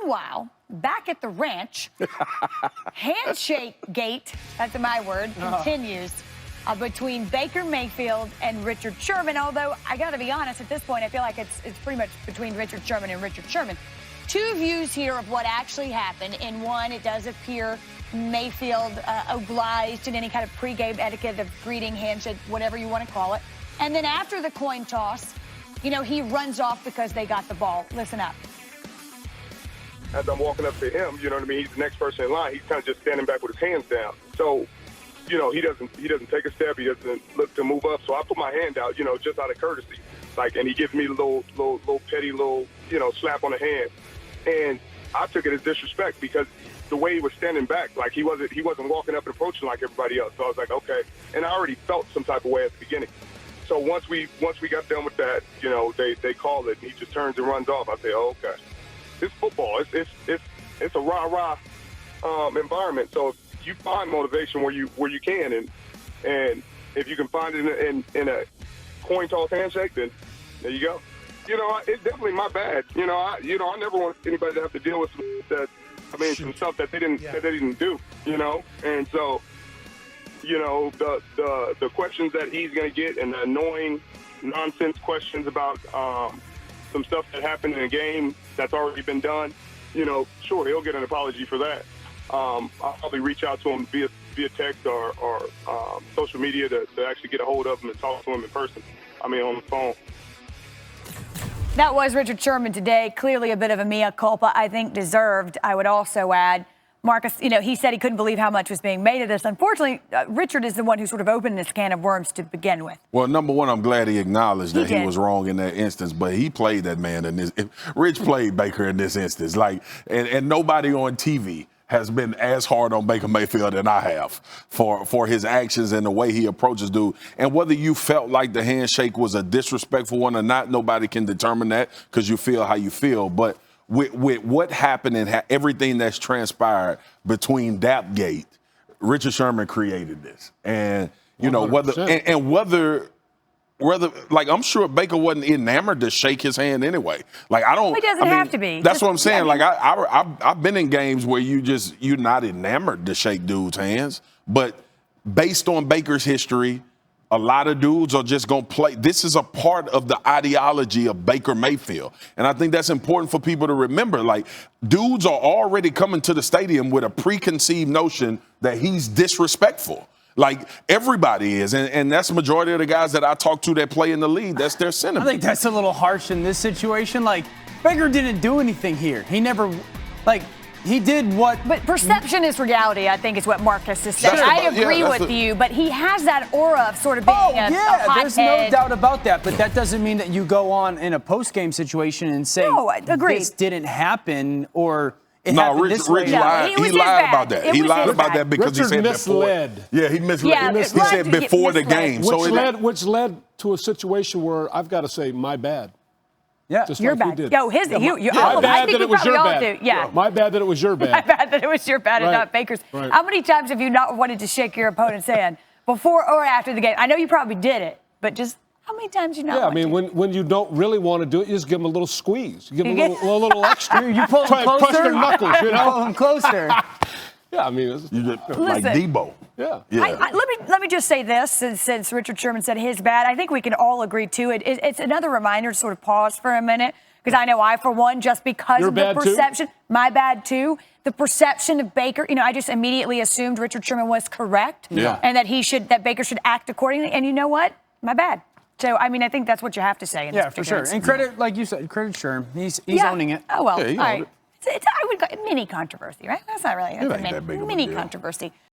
Meanwhile, back at the ranch, handshake gate, that's my word, continues between Baker Mayfield and Richard Sherman. Although, I got to be honest, at this point, I feel like it's pretty much between Richard Sherman and Richard Sherman. Two views here of what actually happened. In one, it does appear Mayfield obliged in any kind of pregame etiquette of greeting, handshake, whatever you want to call it. And then after the coin toss, you know, he runs off because they got the ball. Listen up. As I'm walking up to him, you know what I mean? He's the next person in line. He's kind of just standing back with his hands down. So, you know, he doesn't take a step. He doesn't look to move up. So I put my hand out, you know, just out of courtesy. Like, and he gives me a little petty, you know, slap on the hand. And I took it as disrespect because the way he was standing back, like he wasn't walking up and approaching like everybody else. So I was like, okay. And I already felt some type of way at the beginning. So once we got done with that, you know, they called it, and he just turns and runs off. I say, oh, okay. It's football. It's a rah-rah environment. So if you find motivation where you can, and if you can find it in a coin toss handshake, then there you go. You know, it's definitely my bad. You know, I never want anybody to have to deal with some stuff that they didn't do. You know, and so, you know, the questions that he's going to get and the annoying nonsense questions about some stuff that happened in a game that's already been done, you know, sure, he'll get an apology for that. I'll probably reach out to him via text or social media to actually get a hold of him and talk to him in person. I mean, on the phone. That was Richard Sherman today. Clearly a bit of a mea culpa, I think deserved. I would also add, Marcus, you know, he said he couldn't believe how much was being made of this. Unfortunately, Richard is the one who sort of opened this can of worms to begin with. Well, number one, I'm glad he acknowledged that he was wrong in that instance, but he played that man in this. Rich played Baker in this instance. Like, and nobody on TV has been as hard on Baker Mayfield than I have for his actions and the way he approaches dude. And whether you felt like the handshake was a disrespectful one or not, nobody can determine that because you feel how you feel. But with what happened and everything that's transpired between Dapgate, Richard Sherman created this. And, you 100%. Know, whether like, I'm sure Baker wasn't enamored to shake his hand anyway. Like, I don't. He doesn't have to be. That's what I'm saying. Like, I've been in games where you're not enamored to shake dudes' hands. But based on Baker's history, a lot of dudes are just going to play. This is a part of the ideology of Baker Mayfield. And I think that's important for people to remember. Like, dudes are already coming to the stadium with a preconceived notion that he's disrespectful. Like, everybody is, and that's the majority of the guys that I talk to that play in the league. That's their sentiment. I think that's a little harsh in this situation. Like, Baker didn't do anything here. He never, like, he did what. But perception is reality, I think, is what Marcus is saying. I agree with you, but he has that aura of sort of being a hothead. There's no doubt about that. But that doesn't mean that you go on in a post-game situation and say, no, agreed. This didn't happen or. No, Rich lied. He lied about that. He lied about that because Richard he said misled. Before. Yeah, he misled. He said before the game. Which led to a situation where I've got to say, my bad. Yeah, just your like bad. Yo, his. My bad that it was your bad. Yeah. My bad that it was your bad. My bad that it was your bad and not Baker's. Right. How many times have you not wanted to shake your opponent's hand before or after the game? I know you probably did it, but just how many times you not? Yeah, I mean, when you don't really want to do it, you just give them a little squeeze. You give them a little extra. You pull them closer. Crush their knuckles, you know? Pull them closer. Yeah, I mean, it's like Debo. Yeah. Let me just say this, since Richard Sherman said his bad, I think we can all agree to it. It's another reminder to sort of pause for a minute, because I know I, for one, just because of the perception, my bad too, the perception of Baker, you know, I just immediately assumed Richard Sherman was correct, and that Baker should act accordingly. And you know what? My bad. So, I mean, I think that's what you have to say in this for sure. instance. And credit, like you said, credit Sherman. He's owning it. Oh, well, all right. I would go mini controversy, right? That's not really a mini controversy.